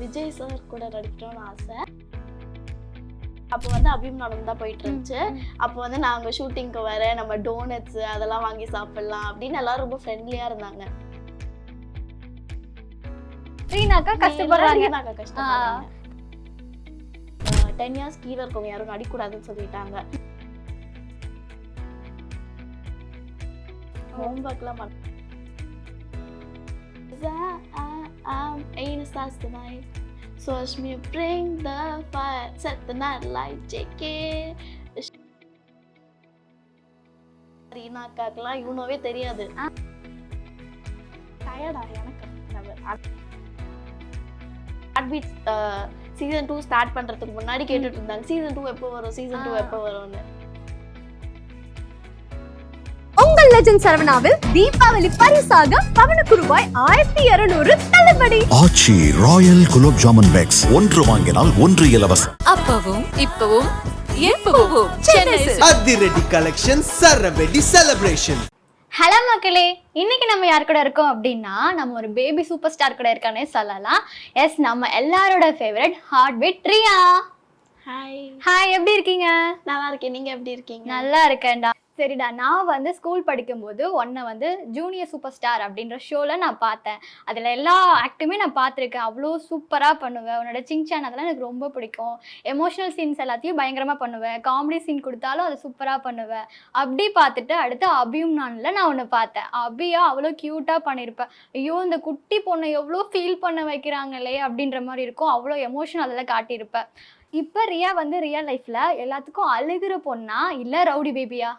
Vijay sir கூட நடிக்கணும்னு ஆசை. அப்போ வந்து அபியும் நானும் தான் போயிட்டு இருந்துச்சு. அப்போ வந்து நாங்க ஷூட்டிங்க்கு வர நம்ம டோனட்ஸ் அதெல்லாம் வாங்கி சாப்பிடலாம் அப்படின்னு எல்லாரும் ரொம்ப ஃப்ரெண்ட்லியா இருந்தாங்க. ரீனாக்கா கஷ்டப்படுறாங்க. 10 years கீழே இருக்கவங்க யாரும் நடிக்கூடாதுன்னு சொல்லிட்டாங்க. ஹோம்ஒர்க்லாம் பண்ண So watch me bring the fire, set the night light, JK. ரீனாக்காக்கெல்லாம் இவனவே தெரியாது. டயர்டா எனக்கு. ஹார்ட்பீட் சீசன் 2 ஸ்டார்ட் பண்றதுக்கு முன்னாடி கேட்டுட்டு இருந்தாங்க சீசன் 2 எப்போ வரும், சீசன் 2 எப்போ வரும்னு. உங்கள் லெஜண்ட் சரவணாவில் தீபாவளி பரிசாக பவனுக்கு ரூபாய் 1200 தள்ளுபடி. ஆச்சி ராயல் குலோப் ஜாமுன் பேக்ஸ் 1 வாங்கினால் 1 இலவசம். அப்பவும் இப்பவும் எப்பவும் அதிரடி கலெக்ஷன் சரவெடி செலிப்ரேஷன். ஹலோ மக்களே, இன்னைக்கு நம்ம யார் கூட இருக்கோம் அப்படின்னா நம்ம ஒரு பேபி சூப்பர் ஸ்டார் கூட இருக்கானே சொல்லலாம். எஸ், நம்ம எல்லாரோட favourite heartbeat Riya. Hi hi, எப்படி இருக்கீங்க? நல்லா இருக்கேன், நீங்க எப்படி இருக்கீங்க? நல்லா இருக்கேன்டா. சரிடா, நான் வந்து ஸ்கூல் படிக்கும்போது உன்னை வந்து ஜூனியர் சூப்பர் ஸ்டார் அப்படின்ற ஷோவில் நான் பார்த்தேன். அதில் எல்லா ஆக்டுமே நான் பார்த்துருக்கேன். அவ்வளோ சூப்பராக பண்ணுவேன். உன்னோட சிங்சான் அதெல்லாம் எனக்கு ரொம்ப பிடிக்கும். எமோஷனல் சீன்ஸ் எல்லாத்தையும் பயங்கரமாக பண்ணுவேன். காமெடி சீன் கொடுத்தாலும் அதை சூப்பராக பண்ணுவேன். அப்படி பார்த்துட்டு அடுத்து அபியும் நானில் நான் ஒன்று பார்த்தேன். அபியா அவ்வளோ க்யூட்டாக பண்ணியிருப்பேன். ஐயோ, இந்த குட்டி பொண்ணை எவ்வளோ ஃபீல் பண்ண வைக்கிறாங்களே அப்படின்ற மாதிரி இருக்கும். அவ்வளோ எமோஷனல் அதெல்லாம் காட்டியிருப்பேன். இப்போ ரியா வந்து ரியல் லைஃப்பில் எல்லாத்துக்கும் அழுகிற பொண்ணா இல்லை ரவுடி பேபியா?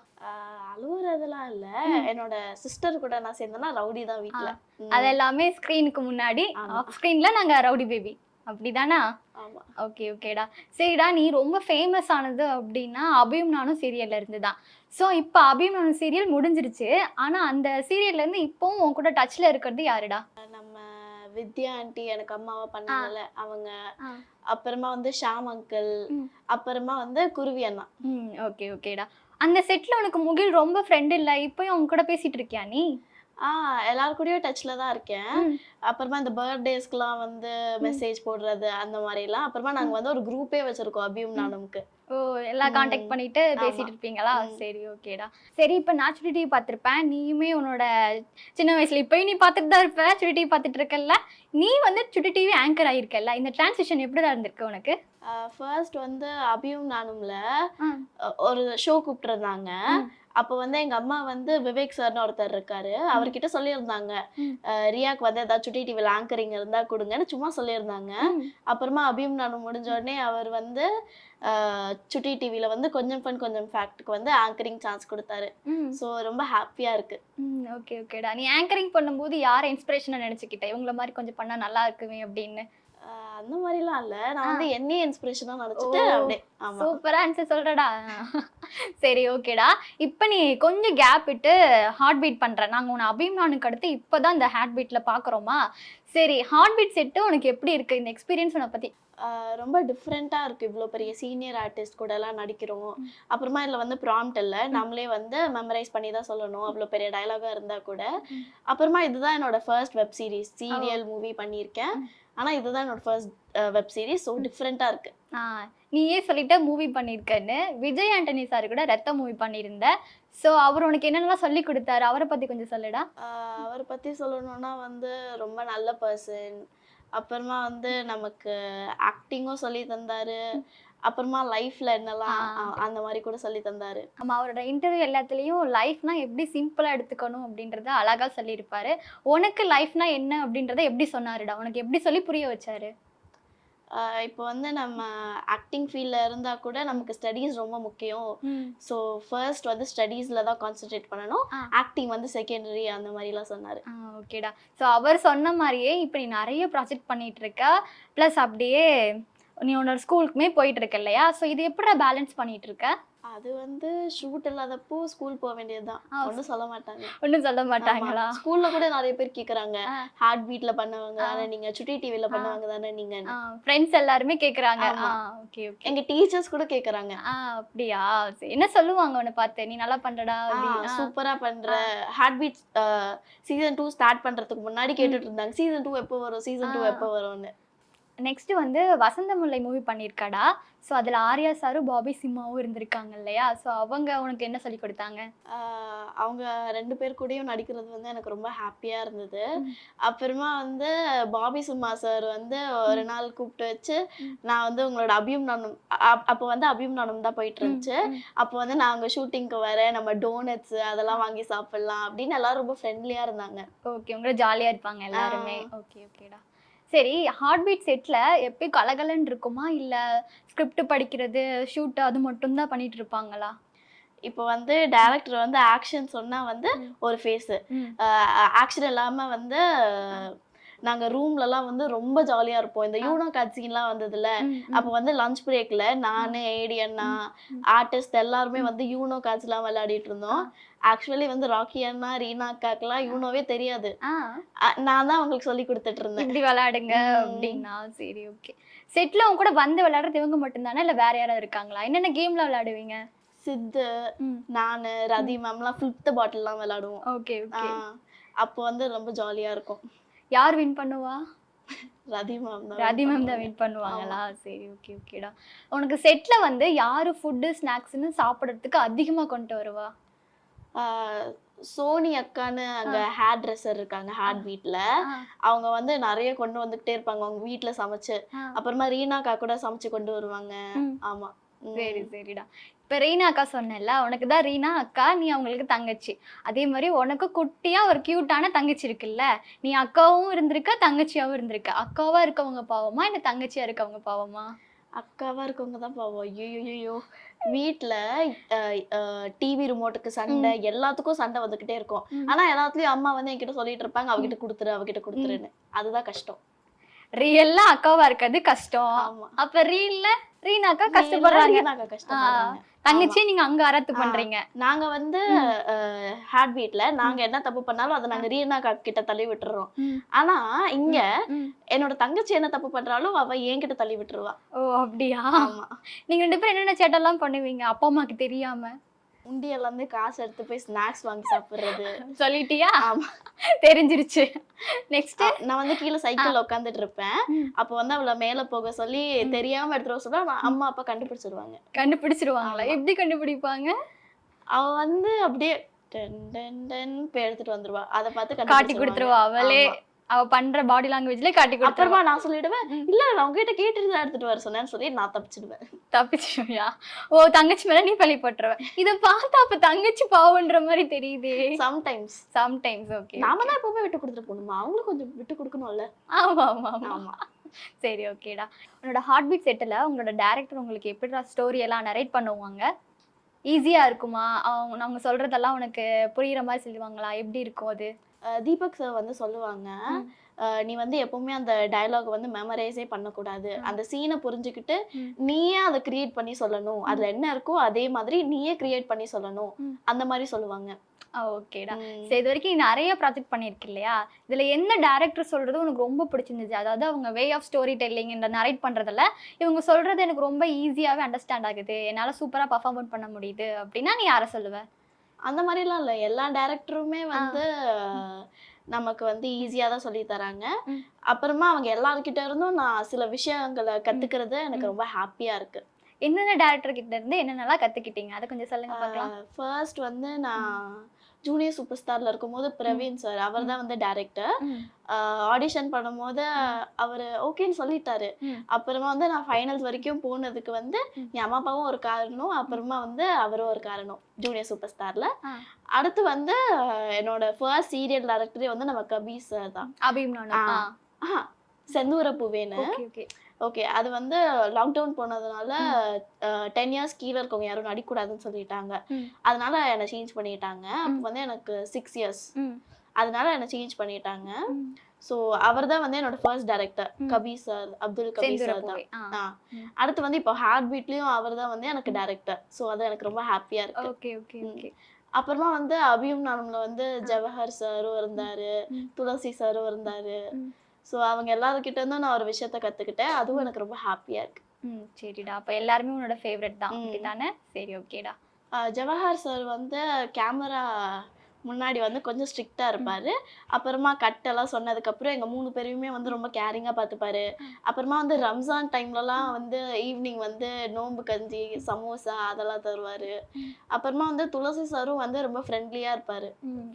அழுகுறதெல்லாம் இல்ல. என்னோட சிஸ்டர் கூட நான் சேர்ந்தேன்னா ரவுடி தான் வீட்டுல. அது எல்லாமே ஸ்கிரீனுக்கு முன்னாடி, ஆஃப் ஸ்கிரீன்ல நாங்க ரவுடி பேபி அப்படிதானா? ஆமா. ஓகே ஓகேடா. சரிடா, நீ ரொம்ப ஃபேமஸ் ஆனது அப்படின்னா அபியும் நானும் சீரியல்ல இருந்து தான். ஸோ இப்போ அபியும் நானும் சீரியல் முடிஞ்சிருச்சு. ஆனா அந்த சீரியல்ல இருந்து இப்போவும் உன் கூட டச்ல இருக்கிறது யாருடா? நம்ம வித்யா ஆண்டி, எனக்கு அம்மாவா பண்ணாங்கல்ல அவங்க, அப்புறமா வந்து ஷாம் அங்கிள், அப்புறமா வந்து குருவி அண்ணா. ஓகே ஓகேடா. அந்த செட்ல உனக்கு முகில் ரொம்ப ஃப்ரெண்ட் இல்லை, இப்போயும் அவங்க கூட பேசிட்டு இருக்கியா நீ? எல்லாரு கூடயும் டச்ல தான் இருக்கேன். அப்புறமா இந்த பர்த்டேஸ்க்குலாம் வந்து மெசேஜ் போடுறது அந்த மாதிரிலாம். அப்புறமா நாங்க வந்து ஒரு குரூப்பே வச்சிருக்கோம் அபியும் நானும்க்கு. ஓ, எல்லாம் கான்டாக்ட் பண்ணிட்டு பேசிட்டு இருப்பீங்களா? சரி ஓகேடா. சரி, இப்போ நான் சுட்டி டிவி பார்த்துருப்பேன். நீயுமே உன்னோட சின்ன வயசுல இப்போயும் நீ பார்த்துட்டு தான் இருப்ப. சுட்டி டிவி பார்த்துட்டு இருக்கல, நீ வந்து சுட்டி டிவி ஆங்கர் ஆயிருக்கல. இந்த டிரான்சிஷன் எப்படிதான் இருந்திருக்கு உனக்கு? ஃபர்ஸ்ட் வந்து அபியும் நானும்ல ஒரு ஷோ கூப்பிட்டுருந்தாங்க. அப்போ வந்து எங்க அம்மா வந்து விவேக் சார்னு ஒருத்தர் இருக்காரு, அவர்கிட்ட சொல்லியிருந்தாங்க ரியாக்கு வந்து ஏதாவது சுட்டி டிவியில் ஆங்கரிங் இருந்தா கொடுங்கன்னு சும்மா சொல்லியிருந்தாங்க. அப்புறமா அபியும் நானும் முடிஞ்ச உடனே அவர் வந்து சுட்டி டிவியில் வந்து கொஞ்சம் ஃபன் கொஞ்சம் ஃபேக்ட்டுக்கு வந்து ஆங்கரிங் சான்ஸ் கொடுத்தாரு. ஸோ ரொம்ப ஹாப்பியா இருக்கு. ஓகே ஓகேடா. நீ ஆங்கரிங் பண்ணும்போது யாரை இன்ஸ்பிரேஷனாக நினச்சிக்கிட்ட இவங்கள மாதிரி கொஞ்சம் பண்ணா நல்லா இருக்குமே அப்படின்னு? அந்த மாதிரிலாம் இல்ல, நான் வந்து என்னையே இன்ஸ்பிரேஷனா நினைச்சிட்டு அப்படியே. ஆமா, சூப்பரா ஆன்சர் சொல்றடா. சரி ஓகேடா. இப்போ நீ கொஞ்சம் கேப் விட்டு ஹார்ட் பீட் பண்ற. நாங்க உன்னை அபியும் நானுக்கு அடுத்து இப்போதான் இந்த ஹார்ட் பீட்ல பாக்குறோமா? சரி, ஹார்ட் பீட் செட்டு உனக்கு எப்படி இருக்கு? இந்த எக்ஸ்பீரியன்ஸ் உன்னை பத்தி? ரொம்ப டிஃப்ரெண்டா இருக்கு. இவ்வளோ பெரிய சீனியர் ஆர்டிஸ்ட் கூட எல்லாம் நடிக்கிறோம். அப்புறமா இதில் வந்து ப்ராம்ப்ட் இல்லை, நம்மளே வந்து மெமரைஸ் பண்ணி தான் சொல்லணும், அவ்வளோ பெரிய டைலாகா இருந்தா கூட. அப்புறமா இதுதான் என்னோட first web series. Serial movie பண்ணியிருக்கேன், ஆனா இதுதான் என்னோட ஃபர்ஸ்ட் வெப் சீரிஸ். ஸோ டிஃப்ரெண்டா இருக்கு. நீயே சொல்லிட்ட மூவி பண்ணியிருக்கேன்னு. விஜய் ஆண்டனி சார் கூட ரத்த மூவி பண்ணியிருந்த. ஸோ அவர் உனக்கு என்னென்னலாம் சொல்லி கொடுத்தாரு? அவரை பத்தி கொஞ்சம் சொல்லுடா. அவரை பத்தி சொல்லணும்னா வந்து ரொம்ப நல்ல பர்சன். அப்புறமா வந்து நமக்கு ஆக்டிங்கும் சொல்லி தந்தாரு. அப்புறமா லைஃப்ல என்னெல்லாம் அந்த மாதிரி கூட சொல்லி தந்தாரு. நம்ம அவரோட இன்டர்வியூ எல்லாத்துலேயும் லைஃப்னா எப்படி சிம்பிளா எடுத்துக்கணும் அப்படின்றத அழகா சொல்லியிருப்பாரு. உனக்கு லைஃப்னா என்ன அப்படின்றத எப்படி சொன்னாருடா? உனக்கு எப்படி சொல்லி புரிய வச்சாரு? இப்போ வந்து நம்ம ஆக்டிங் ஃபீல்டில் இருந்தால் கூட நமக்கு ஸ்டடீஸ் ரொம்ப முக்கியம். ஸோ ஃபர்ஸ்ட் வந்து ஸ்டடீஸில் தான் கான்சென்ட்ரேட் பண்ணணும், ஆக்டிங் வந்து செகண்டரி அந்த மாதிரிலாம் சொன்னார். ஓகேடா. ஸோ அவர் சொன்ன மாதிரியே இப்போ நீ நிறைய ப்ராஜெக்ட் பண்ணிட்டு இருக்க, ப்ளஸ் அப்படியே நீ உன்னோட ஸ்கூலுக்குமே போயிட்டு இருக்க இல்லையா? ஸோ இது எப்படி பேலன்ஸ் பண்ணிட்டு இருக்க? அது வந்து ஷூட் இல்லாதப்போ ஸ்கூல் போக வேண்டியதுதான், ஒன்றும் சொல்ல மாட்டாங்க. ஒன்றும் சொல்ல மாட்டாங்களா? ஸ்கூல்ல கூட நிறைய பேர் கேக்குறாங்க, ஹார்ட் பீட்ல பண்ணவங்க தானே நீங்க, சுட்டி டிவில பண்ணவங்க தானே நீங்க? ஃப்ரெண்ட்ஸ் எல்லாருமே கேக்குறாங்க. Okay okay. எங்க டீச்சர்ஸ் கூட கேக்குறாங்க. அப்படியா? என்ன சொல்லுவாங்க உன்னை பார்த்து? நீ நல்லா பண்றடா, சூப்பரா பண்ற. ஹார்ட் பீட் சீசன் 2 ஸ்டார்ட் பண்றதுக்கு முன்னாடி கேட்டுட்டு இருந்தாங்க சீசன் 2 எப்போ வரும், சீசன் 2 எப்போ வரும்னு. நெக்ஸ்ட் வந்து வசந்த முல்லை மூவி பண்ணியிருக்காடா. ஸோ அதில் ஆர்யா சாரும் பாபி சிம்மாவும் இருந்திருக்காங்க இல்லையா? ஸோ அவங்க உனக்கு என்ன சொல்லி கொடுத்தாங்க? அவங்க 2 பேர் கூடயும் நடிக்கிறது வந்து எனக்கு ரொம்ப ஹாப்பியாக இருந்தது. அப்புறமா வந்து பாபி சும்மா சார் வந்து ஒரு நாள் கூப்பிட்டு வச்சு, நான் வந்து உங்களோட அபியும் நானும் அப்போ வந்து அபியும் நானும் தான் போயிட்டு இருந்துச்சு. அப்போ வந்து நான் அங்கே ஷூட்டிங்க்கு வரேன், நம்ம டோனட்ஸ் அதெல்லாம் வாங்கி சாப்பிடலாம் அப்படின்னு எல்லாரும் ரொம்ப ஃப்ரெண்ட்லியாக இருந்தாங்க. ஓகே, உங்களை ஜாலியாக இருப்பாங்க எல்லாருமே. ஓகே ஓகேடா. சரி, ஹார்ட் பீட் செட்டில் எப்பயும் கலகலன்னு இருக்குமா, இல்லை ஸ்கிரிப்ட் படிக்கிறது ஷூட் அது மட்டும் தான் பண்ணிட்டு இருப்பாங்களா? இப்போ வந்து டைரக்டர் வந்து ஆக்ஷன் சொன்னா வந்து ஒரு ஃபேஸ், ஆக்ஷன் இல்லாம வந்து நாங்க ரூம்லலாம் வந்து ரொம்ப ஜாலியா இருப்போம். இந்த யூனோ காட்சிலாம் வந்ததுல அப்போ வந்து லஞ்ச் பிரேக்ல நானு ஏடி அண்ணா ஆர்டிஸ்ட் எல்லாருமே வந்து யூனோ காட்சிலாம் விளையாடிட்டு இருந்தோம். ஆக்சுவலி வந்து ராக்கி அண்ணா ரீனா அக்காக்கெல்லாம் யூனோவே தெரியாது. நான் தான் அவங்களுக்கு சொல்லி கொடுத்துட்டு இருந்தேன், இப்படி விளையாடுங்க அப்படின்னா. சரி ஓகே. செட்ல அவங்க கூட வந்து விளையாடுறது இவங்க மட்டும்தானே, இல்லை வேற யாராவது இருக்காங்களா? என்னென்ன கேம்ல விளையாடுவீங்க? சித்து நானு ரதி மேம்லாம் ஃபிஃப்த் பாட்டில்லாம் விளையாடுவோம். Okay okay. அப்போ வந்து ரொம்ப ஜாலியா இருக்கும். யார் வின் பண்ணுவா? ரதி மேம் தான். ரதி மேம் தான் வின் பண்ணுவாங்களா? சரி ஓகே ஓகேடா. உனக்கு செட்ல வந்து யாரு ஃபுட்டு ஸ்நாக்ஸ்ன்னு சாப்பிட்றதுக்கு அதிகமா கொண்டு வருவா? சோனி அக்கான்னு அங்க ஹேர் ட்ரெஸ்ஸர் இருக்காங்க ஹார்ட் பீட்ல. அவங்க வந்து நிறைய கொண்டு வந்துகிட்டே இருப்பாங்க அவங்க வீட்டுல சமைச்சு. அப்புறமா ரீனா அக்கா கூட சமைச்சு கொண்டு வருவாங்க. ஆமா. சரி சரிடா. இப்போ ரீனா அக்கா சொன்னேன்ல, உனக்கு தான் ரீனா அக்கா, நீ அவங்களுக்கு தங்கச்சி. அதே மாதிரி உனக்கு குட்டியா ஒரு கியூட்டான தங்கச்சி இருக்குல்ல, நீ அக்காவும் இருந்திருக்க தங்கச்சியாவும் இருந்திருக்க. அக்காவா இருக்கவங்க பாவமா இல்லை தங்கச்சியா இருக்கவங்க பாவமா? அக்காவா இருக்கவங்க தான் பாவம். ஐயோ, வீட்டுல டிவி ரிமோட்டுக்கு சண்டை, எல்லாத்துக்கும் சண்டை வந்துகிட்டே இருக்கும். ஆனா எல்லாத்துலயும் அம்மா வந்து என்கிட்ட சொல்லிட்டு இருப்பாங்க, அவகிட்ட கொடுத்துரு அவகிட்ட கொடுத்துருன்னு. அதுதான் கஷ்டம். ரியல்ல அக்காவா இருக்கிறது கஷ்டம். அப்ப ரீல்ல ரீனா அக்கா கஷ்டப்படுறாங்க. தங்கச்சி நீங்க அங்க அரத்து பண்றீங்க. நாங்க வந்து ஹார்ட் பீட்ல நாங்க என்ன தப்பு பண்ணாலும் அதை நாங்க ரீனா அக்கா கிட்ட தள்ளி விட்டுறோம். ஆனா இங்க என்னோட தங்கச்சி என்ன தப்பு பண்றாலும் அவ என்கிட்ட தள்ளி விட்டுருவா. ஓ அப்படியா? நீங்க 2 பேரும் என்னென்ன சேட்டெல்லாம் பண்ணுவீங்க அப்பா அம்மாக்கு தெரியாம? உண்டியல்ல இருந்து காசு எடுத்து போய் ஸ்நாக்ஸ் வாங்கி சாப்பிடுறது. சொல்லிட்டியா? ஆமா, தெரிஞ்சிருச்சு. நெக்ஸ்ட் நான் வந்து கீழே சைக்கிள்ல உட்காந்துட்டு இருப்பேன். அப்போ வந்து அவளை மேல போக சொல்லி தெரியாம எடுத்துட்டு வர சொன்னா அம்மா அப்பா கண்டுபிடிச்சிருவாங்க. கண்டுபிடிச்சிருவாங்களா? எப்படி கண்டுபிடிப்பாங்க? அவ வந்து அப்படியே டன் டன் டன் எடுத்துட்டு வந்துருவா. அதை பார்த்து காட்டி கொடுத்துருவா. அவளே அவ பண்ற பாடி லாங்குவேஜ்ல காட்டி கொடுத்துருவா. அப்புறமா நான் சொல்லிடுவேன், இல்ல நான் உங்ககிட்ட கேட்டுட்டு தான் எடுத்துட்டு வர சொன்னேன்னு சொல்லி நான் தப்பிச்சிடுவேன். தப்பிச்சிடுவியா? ஓ, தங்கச்சி மேல நீ பழி போட்டுருவ. இதை பார்த்தா அப்ப தங்கச்சி பாவன்ற மாதிரி தெரியுது. Sometimes okay. நாம தான் எப்பவுமே விட்டு கொடுத்துட்டு போகணுமா? அவங்களும் கொஞ்சம் விட்டு கொடுக்கணும்ல. ஆமா ஆமா ஆமா. சரி ஓகேடா. உன்னோட ஹார்ட் பீட் செட்டில் உங்களோட டைரக்டர் உங்களுக்கு எப்படிடா ஸ்டோரி எல்லாம் நரேட் பண்ணுவாங்க? ஈஸியா இருக்குமா? அவங்க சொல்றதெல்லாம் உனக்கு புரியுற மாதிரி சொல்லுவாங்களா? எப்படி இருக்கும் அது? தீபக் சார் வந்து சொல்லுவாங்க, நீ வந்து எப்பவுமே அந்த டயலாக் வந்து மெமரைஸே பண்ணக்கூடாது. அந்த சீனை புரிஞ்சுக்கிட்டு நீயே அதை கிரியேட் பண்ணி சொல்லணும். அதுல என்ன இருக்கோ அதே மாதிரி நீயே கிரியேட் பண்ணி சொல்லணும். அந்த மாதிரி சொல்லுவாங்க. ஓகேடா. சரி, இது வரைக்கும் நிறைய ப்ராஜெக்ட் பண்ணிருக்கு இல்லையா? இதுல என்ன டைரக்டர் சொல்றது உனக்கு ரொம்ப பிடிச்சிருந்துச்சு? அதாவது அவங்க வே ஆஃப் ஸ்டோரி டெல்லிங் இந்த நரேட் பண்றதுல இவங்க சொல்றது எனக்கு ரொம்ப ஈஸியாவே அண்டர்ஸ்டாண்ட் ஆகுது, என்னால சூப்பரா பர்ஃபார்ம் பண்ண முடியுது அப்படின்னா நீ யாரை சொல்லுவ? அந்த மாதிரிலாம் இல்லை, எல்லா டைரக்டருமே வந்து நமக்கு வந்து ஈஸியாக தான் சொல்லி தராங்க. அப்புறமா அவங்க எல்லாருக்கிட்ட இருந்தும் நான் சில விஷயங்களை கத்துக்கிறது எனக்கு ரொம்ப ஹாப்பியா இருக்கு. என்னென்ன டைரக்டர் கிட்ட இருந்து என்னென்னலாம் கத்துக்கிட்டீங்க அதை கொஞ்சம் சொல்லுங்க பார்க்கலாம். ஃபர்ஸ்ட் வந்து நான் ஜூனியர் சூப்பர் ஸ்டார்ல இருக்கும்போது பிரவீன் சார், அவர் தான் வந்து டைரக்டர். ஆடிஷன் பண்ணும்போது அவர் ஓகேன்னு சொல்லிட்டாரு. அப்புறமா வந்து நான் ஃபைனல்ஸ் வரைக்கும் போனதுக்கு வந்து என் அம்மா அப்பாவும் ஒரு காரணம், அப்புறமா வந்து அவரும் ஒரு காரணம் ஜூனியர் சூப்பர் ஸ்டார்ல. அடுத்து வந்து என்னோட ஃபர்ஸ்ட் சீரியல் டைரக்டரே வந்து நம்ம கபீர் சார் தான். செந்தூர பூவேன்னு. ஓகே, அது வந்து லாக்டவுன் போனதுனால 10 இயர்ஸ் கீழே இருக்கவங்க யாரும் நடிக்கூடாதுன்னு சொல்லிட்டாங்க. அதனால என்னை சேஞ்ச் பண்ணிட்டாங்க. அப்போ வந்து எனக்கு 6 இயர்ஸ், அதனால என்னை சேஞ்ச் பண்ணிட்டாங்க. ஸோ அவர் தான் வந்து என்னோட first director, Kabir sir, Abdul Kabir sir தான். அடுத்து வந்து இப்போ ஹார்ட் பீட்லயும் அவர் தான் வந்து எனக்கு டைரக்டர். ஸோ அது எனக்கு ரொம்ப ஹாப்பியா இருக்கு. அப்புறமா வந்து அபியும் நானும்ல வந்து ஜவஹர் சாரும் இருந்தாரு, துளசி சாரும் இருந்தாரு. ஸோ அவங்க எல்லாருக்கிட்ட இருந்தும் நான் ஒரு விஷயத்த கற்றுக்கிட்டேன். அதுவும் எனக்கு ரொம்ப ஹாப்பியாக இருக்கு. சரிடா. அப்போ எல்லாருமே உன்னோட ஃபேவரட் தான் அப்படிதானே? சரி ஓகேடா. ஜவஹர் சார் வந்து கேமரா முன்னாடி வந்து கொஞ்சம் ஸ்ட்ரிக்டா இருப்பாரு. அப்புறமா கட்டெல்லாம் சொன்னதுக்கப்புறம் எங்க 3 பேரையுமே வந்து ரொம்ப கேரிங்கா பார்த்துப்பாரு. அப்புறமா வந்து ரம்ஜான் டைம்லலாம் வந்து ஈவினிங் வந்து நோம்பு கஞ்சி, சமோசா அதெல்லாம் தருவாரு. அப்புறமா வந்து துளசி சாரும் வந்து ரொம்ப ஃப்ரெண்ட்லியா இருப்பாரு.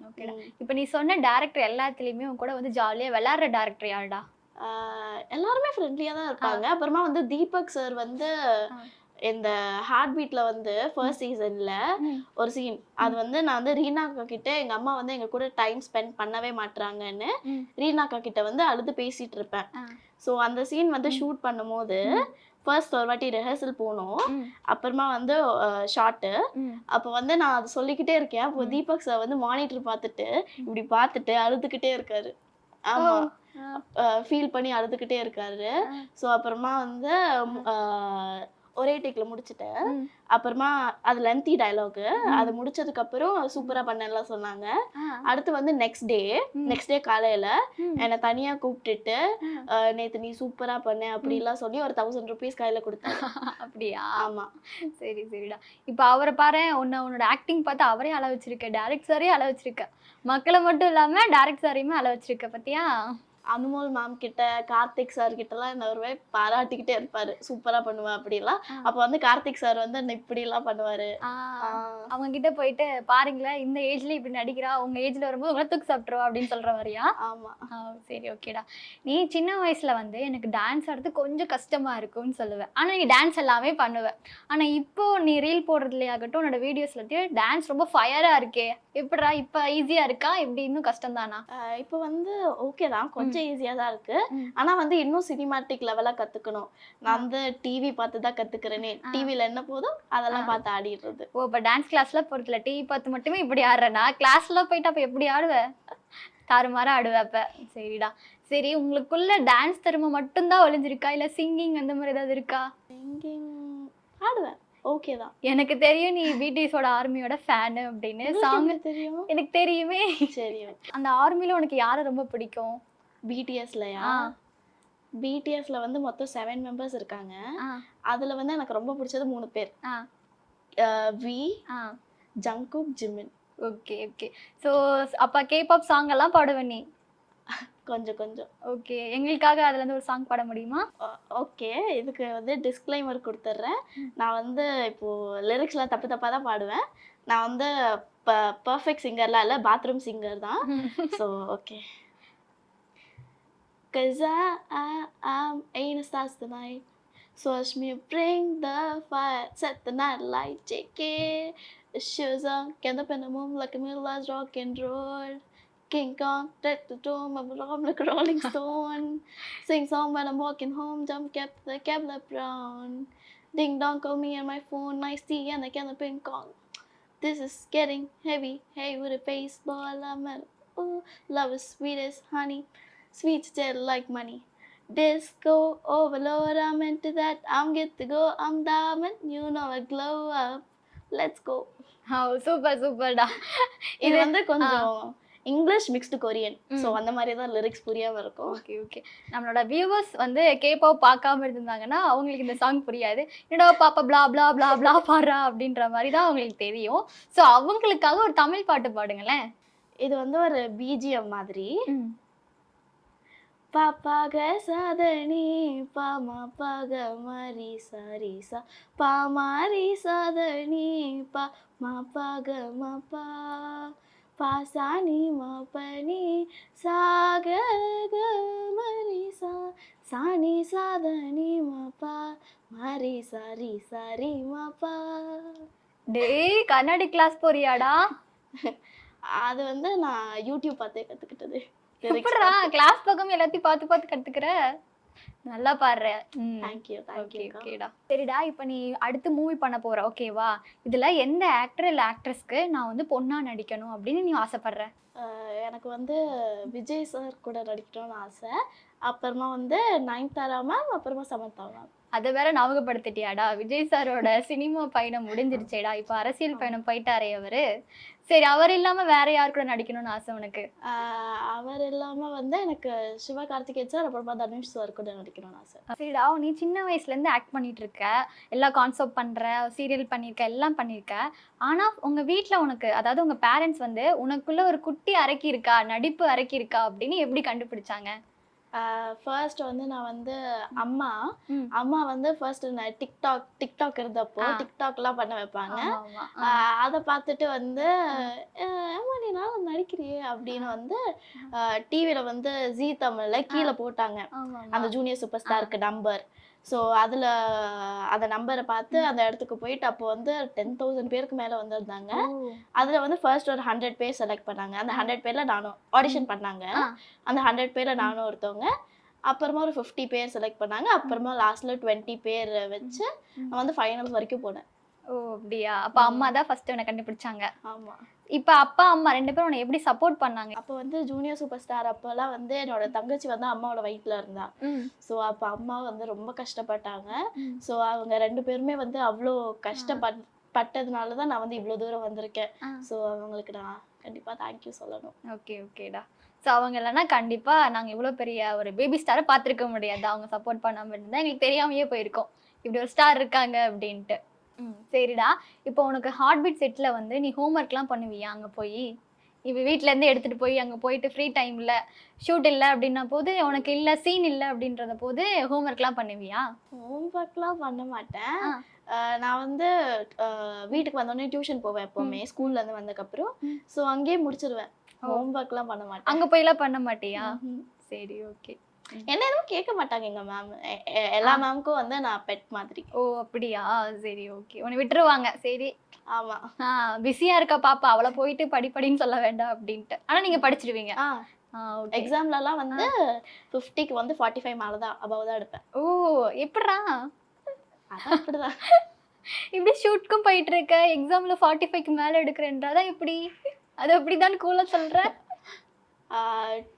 ஓகேடா. இப்போ நீ சொன்ன டேரக்டர் எல்லாத்துலயுமே உன் கூட வந்து ஜாலியா விளையாடுற டேரக்டர் யாருடா? எல்லாருமே ஃப்ரெண்ட்லியா தான் இருப்பாங்க. அப்புறமா வந்து தீபக் சார் வந்து இந்த ஹார்ட் பீட்ல வந்து ஃபர்ஸ்ட் சீசன்ல ஒரு சீன் அது வந்து நான் வந்து ரீனாக்கா கிட்ட எங்க அம்மா வந்து எங்க கூட டைம் ஸ்பெண்ட் பண்ணவே மாட்றாங்கன்னு ரீனாக்கா கிட்ட வந்து அழுது பேசிட்டு இருப்பேன். ஸோ அந்த சீன் வந்து ஷூட் பண்ணும்போது ஃபர்ஸ்ட் ஒரு வாட்டி ரிஹர்சல் போனோம். அப்புறமா வந்து ஷார்ட்டு அப்போ வந்து நான் அது சொல்லிக்கிட்டே இருக்கேன். அப்போ தீபக் சார் வந்து மானிட்டர் பார்த்துட்டு இப்படி பார்த்துட்டு அழுதுகிட்டே இருக்காரு. ஆமா, ஃபீல் பண்ணி அழுதுகிட்டே இருக்காரு. ஸோ அப்புறமா வந்து ஒரே டேக்ல முடிச்சிட்டேன். அப்புறமா அது லென்த்தி டயலாக் அது முடிச்சதுக்கு அப்புறம் சூப்பரா பண்ணலாம் சொன்னாங்க. அடுத்து வந்து நெக்ஸ்ட் டே காலையில என்னை தனியா கூப்பிட்டுட்டு நேத்து நீ சூப்பரா பண்ண அப்படிலாம் சொல்லி ஒரு 1000 rupees கையில கொடுத்தாரு. அப்படியா? ஆமா. சரி சரிடா. இப்போ அவரை பாரு, உன்னோட ஆக்டிங் பார்த்து அவரே அழ வச்சிருக்க, டைரக்ட் சாரே அழ வச்சிருக்க, மக்களை மட்டும் இல்லாம டைரக்ட் சாரையுமே அழ வச்சிருக்க பத்தியா? அனுமோல் மேம் கிட்ட, கார்த்திக் சார் கிட்டலாம் என்ன ஒருவே பாராட்டிக்கிட்டே இருப்பாரு, சூப்பரா பண்ணுவா அப்படிலாம். அப்போ வந்து கார்த்திக் சார் வந்து என்ன இப்படி எல்லாம் பண்ணுவாரு. அவங்க கிட்ட போயிட்டு பாருங்களேன், இந்த ஏஜ்ல இப்படி நடிக்கிறா, உங்க ஏஜ்ல வரும்போது உங்களை தூக்கு சாப்பிட்டுருவா அப்படின்னு சொல்ற மாதிரியா? ஆமா. சரி ஓகேடா. நீ சின்ன வயசுல வந்து எனக்கு டான்ஸ் ஆடுறது கொஞ்சம் கஷ்டமா இருக்கும்னு சொல்லுவேன், ஆனா நீ டான்ஸ் எல்லாமே பண்ணுவேன். ஆனா இப்போ நீ ரீல் போடுறதுலயே ஆகட்டும், உன்னோட வீடியோஸ்ல டான்ஸ் ரொம்ப ஃபயரா இருக்கே, எப்படிடா இப்ப ஈஸியா இருக்கா, எப்படி இன்னும் கஷ்டம் தானா? இப்போ வந்து ஓகே தான், கொஞ்சம் ஈஸியா தான் இருக்கு. ஆனா வந்து இன்னும் சினிமாட்டிக் லெவலா கத்துக்கணும். நான் வந்து டிவி பார்த்து தான் கத்துக்கிறேனே. டிவில என்ன போதும் அதெல்லாம் பார்த்து ஆடிடுறது. ஓ, இப்ப டான்ஸ் கிளாஸ்ல போறதுல டிவி பார்த்து மட்டுமே இப்படி ஆடுறேன்னா கிளாஸ்ல போயிட்டு அப்ப எப்படி ஆடுவ? தாறுமாறா ஆடுவ அப்ப. சரிடா. சரி, உங்களுக்குள்ள டான்ஸ் திறமை மட்டும்தான் ஒளிஞ்சிருக்கா, இல்ல சிங்கிங் அந்த மாதிரி ஏதாவது இருக்கா? சிங்கிங் ஆடுவேன், ஓகே தான். எனக்கு தெரியும் நீ பிடிஎஸோட ஆர்மியோட ஃபேனு அப்படின்னு. சாங் தெரியும், எனக்கு தெரியுமே. சரி. அந்த ஆர்மில உனக்கு யாரை ரொம்ப பிடிக்கும்? பிடிஎஸ்லயா? பிடிஎஸ்ல வந்து மொத்தம் 7 மெம்பர்ஸ் இருக்காங்க. அதுல வந்து எனக்கு ரொம்ப பிடிச்சது 3 பேர். V, Jungkook, Jimin. Okay okay. So அப்ப கேபாப் சாங் எல்லாம் பாடுவ நீ? கொஞ்சம் கொஞ்சம். ஓகே, எங்களுக்காக அதுல இருந்து ஒரு சாங் பாட முடியுமா? ஓகே, இதுக்கு வந்து டிஸ்க்ளைமர் கொடுத்துட்றேன். நான் வந்து இப்போ லிரிக்ஸ்லாம் தப்பு தப்பா தான் பாடுவேன். நான் வந்து பர்ஃபெக்ட் சிங்கர்லாம் இல்லை, பாத்ரூம் சிங்கர் தான். So okay. Cause I'm ain't a stars tonight. So watch me bring the fire, set the night light, JK. The shoes on, get up in the moon like a middle as rock and roll. King Kong, dead the dome, I'm like a rolling stone. Sing song when I'm walking home, jump cap the Kevlar Brown. Ding dong, call me on my phone, nice tea and I can't ping Kong. This is getting heavy, hey with a baseball, I'm at, ooh, love is sweet as honey. Sweet still like money. Disco overload, I'm into that. I'm good to go, I'm diamond. You know I glow up. Let's go. Super சூப்பர்டா. இது வந்து கொஞ்சம் English mixed Korean. So அந்த மாதிரி தான் lyrics புரியாம இருக்கும். Okay okay. நம்மளோட வியூவர்ஸ் வந்து கேபாப் பார்க்காம இருந்தாங்கன்னா அவங்களுக்கு இந்த சாங் புரியாது. என்னடா பாப்பா பிளா பிளா பிளா பிளா பாடுறா அப்படின்ற மாதிரி தான் அவங்களுக்கு தெரியும். ஸோ அவங்களுக்காக ஒரு தமிழ் பாட்டு பாடுங்களேன். இது வந்து ஒரு பிஜிஎம் மாதிரி. பாப்பாக சாதனி பாமா பாக மாரி சாரி சா பாமாரி சாதனி பாமா பாக மாப்பா பாசானி மாப்பனி சாக மரி சா சானி சாதனி மாப்பா மாரி சாரி சாரி மாப்பா. டேய், கர்நாடி கிளாஸ் போறியாடா? அது வந்து நான் யூடியூப் பார்த்தே கற்றுக்கிட்டது. எப்படிடா கிளாஸ் பக்கம் எல்லாத்தையும் பார்த்து பார்த்து கத்துக்கிற? நல்லா பாடுற. Thank you thank you. ஓகேடா. சரிடா, இப்போ நீ அடுத்து மூவி பண்ண போற, ஓகேவா? இதுல எந்த ஆக்டர் இல்லை ஆக்ட்ரஸ்க்கு நான் வந்து பொண்ணா நடிக்கணும் அப்படின்னு நீ ஆசைப்படுற? எனக்கு வந்து விஜய் சார் கூட நடிக்கணும்னு ஆசை. அப்புறமா வந்து நயன்தாரா மேம், அப்புறமா சமந்தா மேம். அதை வேற ஞாபகப்படுத்திட்டியாடா? விஜய் சாரோட சினிமா பயணம் முடிஞ்சிருச்சேடா, இப்போ அரசியல் பயணம் போயிட்டாரே அவரு. சரி, அவர் இல்லாம வேற யார் கூட நடிக்கணும்னு ஆசை உனக்கு? அவர் இல்லாம வந்து எனக்கு சிவகார்த்திகேயன் சார், அப்புறமா தனுஷ் சார் கூட நடிக்கணும். நடிக்கணும்னு ஆசை. சரிடா, நீ சின்ன வயசுலேருந்து ஆக்ட் பண்ணிட்டு இருக்க, எல்லா கான்செப்ட் பண்ணுற, சீரியல் பண்ணியிருக்க, எல்லாம் பண்ணியிருக்க. ஆனால் உங்கள் வீட்டில் உனக்கு, அதாவது உங்கள் பேரண்ட்ஸ் வந்து உனக்குள்ள ஒரு குட்டி அரக்கி இருக்கா, நடிப்பு அரக்கி இருக்கா அப்படின்னு எப்படி கண்டுபிடிச்சாங்க? ஃபர்ஸ்ட் வந்து நான் வந்து அம்மா ம். அம்மா வந்து ஃபர்ஸ்ட் நான் டிக்டாக் இருந்தப்போ டிக்டாக்லாம் பண்ண வைப்பாங்க. ஆமா, ஆமா. அதை பார்த்துட்டு வந்து அம்மா நீ நல்லா நடிக்கிறியே அப்படின்னு வந்து டிவியில் வந்து ஜீ தமிழ்ல கீழே போட்டாங்க ஆமா, அந்த ஜூனியர் சூப்பர் ஸ்டாருக்கு நம்பர். ஸோ அதில் அந்த நம்பரை பார்த்து அந்த இடத்துக்கு போயிட்டு அப்போ வந்து 10,000 பேருக்கு மேலே வந்திருந்தாங்க. அதில் வந்து ஃபர்ஸ்ட் ஒரு 100 பேர் செலக்ட் பண்ணாங்க. அந்த 100 பேரில் நானும் ஆடிஷன் பண்ணாங்க. அந்த 100 பேரில் நானும் ஒருத்தவங்க. அப்புறமா ஒரு 50 பேர் செலக்ட் பண்ணாங்க. அப்புறமா லாஸ்ட்ல 20 பேர் வச்சு நான் வந்து ஃபைனல்ஸ் வரைக்கும் போனேன். ஓ அப்படியா? அப்போ அம்மா தான் ஃபர்ஸ்ட் உன்னை கண்டுபிடிச்சாங்க. ஆமாம். இப்போ அப்பா அம்மா 2 பேரும் உன்னை எப்படி சப்போர்ட் பண்ணாங்க? அப்போ வந்து ஜூனியர் சூப்பர் ஸ்டார் அப்போல்லாம் வந்து என்னோட தங்கச்சி வந்து அம்மாவோட வயிற்றுல இருந்தா. ஸோ அப்போ அம்மா வந்து ரொம்ப கஷ்டப்பட்டாங்க. ஸோ அவங்க 2 பேருமே வந்து அவ்வளோ கஷ்டப்பட்டதுனால தான் நான் வந்து இவ்வளோ தூரம் வந்திருக்கேன். ஸோ அவங்களுக்கு நான் கண்டிப்பாக தேங்க்யூ சொல்லணும். ஓகேடா. ஸோ அவங்க இல்லைன்னா கண்டிப்பாக நாங்கள் இவ்வளோ பெரிய ஒரு பேபி ஸ்டாரை பார்த்துருக்க முடியாது. அவங்க சப்போர்ட் பண்ணாமல் இருந்தால் எங்களுக்கு தெரியாமையே போயிருக்கோம் இப்படி ஒரு ஸ்டார் இருக்காங்க அப்படின்ட்டு. சரிடா, இப்போ உனக்கு ஹார்ட் பீட் செட்டில் வந்து நீ ஹோம்ஒர்க்லாம் பண்ணுவியா? அங்கே போய் இப்போ வீட்டிலேருந்து எடுத்துகிட்டு போய் அங்கே போயிட்டு ஃப்ரீ டைமில் ஷூட் இல்லை அப்படின்ன போது, உனக்கு இல்லை சீன் இல்லை அப்படின்றத போது ஹோம்ஒர்க்லாம் பண்ணுவியா? ஹோம்ஒர்க்லாம் பண்ண மாட்டேன். நான் வந்து வீட்டுக்கு வந்தோடனே டியூஷன் போவேன் எப்போவுமே ஸ்கூல்லேருந்து வந்ததுக்கப்புறம். ஸோ அங்கேயே முடிச்சிருவேன். ஹோம்ஒர்க்லாம் பண்ண மாட்டேன். அங்கே போயெல்லாம் பண்ண மாட்டியா? சரி, ஓகே. என்ன எதுவும் கேட்க மாட்டாங்க எங்க மேம். எல்லா மேம்க்கும் வந்து நான் பெட் மாதிரி. ஓ அப்படியா? சரி, ஓகே. உன்னை விட்டுருவாங்க. சரி. ஆமா. பிஸியா இருக்கா பாப்பா, அவளை போயிட்டு படின்னு சொல்ல வேண்டாம் அப்படின்ட்டு. ஆனா நீங்க படிச்சிருவீங்க. எக்ஸாம்லலாம் வந்து 50க்கு வந்து 45 மேல தான் அபவ் தான் எடுப்பேன். ஓ எப்படிடா? அதான் அப்படிதான். இப்படி ஷூட்க்கும் போயிட்டு இருக்க, எக்ஸாம்ல 45க்கு மேல எடுக்கிறேன்றதா எப்படி? அது அப்படிதான் கூலா சொல்ற?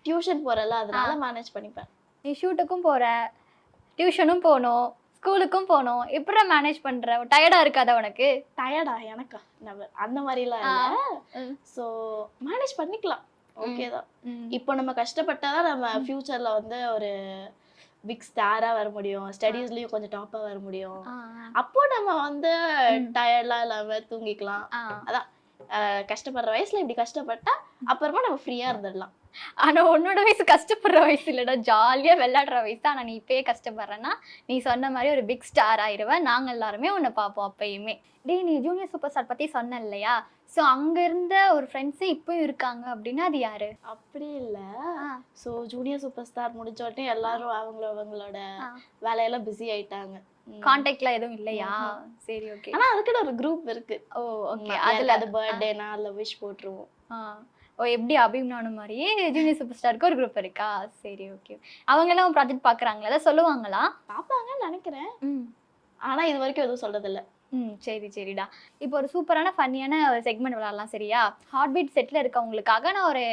டியூஷன் போறல அதனால மேனேஜ் பண்ணிப்பேன். நீ ஷூட்டுக்கும் போற, டியூஷனும் போகணும், ஸ்கூலுக்கும் போகணும், எப்படி மேனேஜ் பண்ற? டயர்டா இருக்காதா உனக்கு? டயர்டா எனக்கா? அந்த மாதிரிலாம் இல்லை. ஸோ மேனேஜ் பண்ணிக்கலாம். ஓகே தான். இப்போ நம்ம கஷ்டப்பட்டாதான் நம்ம ஃபியூச்சர்ல வந்து ஒரு பிக் ஸ்டாரா வர முடியும். ஸ்டடீஸ்லயும் கொஞ்சம் டாப்பா வர முடியும். அப்போ நம்ம வந்து டயர்ட்லாம் இல்லாம தூங்கிக்கலாம். அதான் கஷ்டப்படுற வயசுல இப்படி கஷ்டப்பட்டா அப்புறமா நம்ம ஃப்ரீயா இருந்துடலாம். ஆனா உன்னோட வயசு கஷ்டப்படுற வயசு இல்லடா, ஜாலியா விளையாடுற வயசு. ஆனா நீ இப்பயே கஷ்டப்படுறேன்னா நீ சொன்ன மாதிரி ஒரு பிக் ஸ்டார் ஆயிடுவ. நாங்க எல்லாருமே உன்னை பார்ப்போம் அப்பயுமே. டேய், நீ ஜூனியர் சூப்பர் ஸ்டார் பத்தி சொன்ன இல்லையா? ஸோ அங்க இருந்த ஒரு ஃப்ரெண்ட்ஸு இப்பயும் இருக்காங்க அப்படின்னா அது யாரு? அப்படி இல்லை. ஸோ ஜூனியர் சூப்பர் ஸ்டார் முடிஞ்ச உடனே எல்லாரும் அவங்களோட வேலையெல்லாம் பிஸி ஆயிட்டாங்க. கான்டாக்ட்ல எதுவும் இல்லையா? சரி, ஓகே. ஆனா அதுக்குன்னு ஒரு குரூப் இருக்கு. ஓ ஓகே. அதுல அது பர்த்டேனா அதுல விஷ் போட்டுருவோம். ஓ எப்படி அபிமானு மாதிரியே ஜூனியர் சூப்பர் ஸ்டாருக்கு ஒரு குரூப் இருக்கா? சரி, ஓகே. அவங்க எல்லாம் ப்ராஜெக்ட் பாக்குறாங்களா? அதை சொல்லுவாங்களா? பாப்பாங்கன்னு நினைக்கிறேன். ஆனா இது வரைக்கும் எதுவும் சொல்றது இல்லை. சரிடா. இப்போ ஒரு சூப்பரான ஃபன்னியான ஒரு செக்மெண்ட் விளையாடலாம், சரியா? ஹார்ட் பீட் செட்டில் இருக்கவங்களுக்காக நான் ஒரு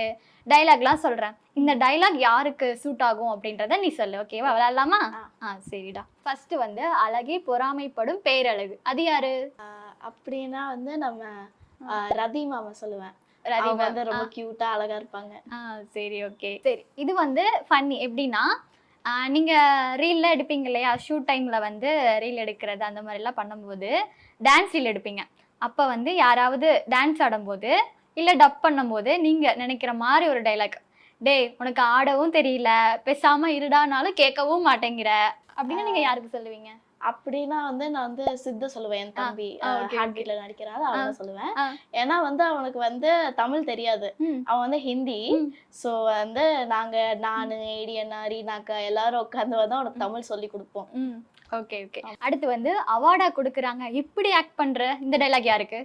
டைலாக்லாம் சொல்கிறேன். இந்த டைலாக் யாருக்கு சூட் ஆகும் அப்படின்றத நீ சொல்லு, ஓகேவா? விளையாடலாமா? சரிடா. ஃபர்ஸ்ட் வந்து அழகே பொறாமைப்படும் பேரழகு, அது யாரு? அப்படின்னா வந்து நம்ம ரதி மாமா சொல்லுவேன். அவங்க வந்து ரொம்ப கியூட்டா அழகா இருப்பாங்க. சரி, ஓகே. சரி, இது வந்து ஃபன்னி. எப்படின்னா நீங்க ரீல்லாம் எடுப்பீங்க இல்லையா? ஷூட் டைம்ல வந்து ரீல் எடுக்கிறது அந்த மாதிரிலாம் பண்ணும்போது டான்ஸ் ரீல் எடுப்பீங்க. அப்போ வந்து யாராவது டான்ஸ் ஆடும்போது இல்லை டப் பண்ணும்போது நீங்க நினைக்கிற மாதிரி ஒரு டைலாக், டேய் உனக்கு ஆடவும் தெரியல, பேசாம இருடானாலும் கேட்கவும் மாட்டேங்கிற அப்படின்னு நீங்க யாருக்கு சொல்லுவீங்க? அப்படின்னா வந்து நான் வந்து சித்த சொல்லுவேன். என் தம்பி ஹார்ட் பீட்ல நடிக்கிறாரு, அவனை சொல்லுவேன். ஏன்னா வந்து அவனுக்கு வந்து தமிழ் தெரியாது, அவன் வந்து ஹிந்தி. ஸோ வந்து நானு ஏடியண்ணா ரீனாக்கா எல்லாரும் உட்காந்து வந்து அவனுக்கு தமிழ் சொல்லி கொடுப்போம். ஓகே. அடுத்து வந்து அவார்டா கொடுக்குறாங்க, இப்படி ஆக்ட் பண்ற, இந்த டைலாக் யாருக்கு?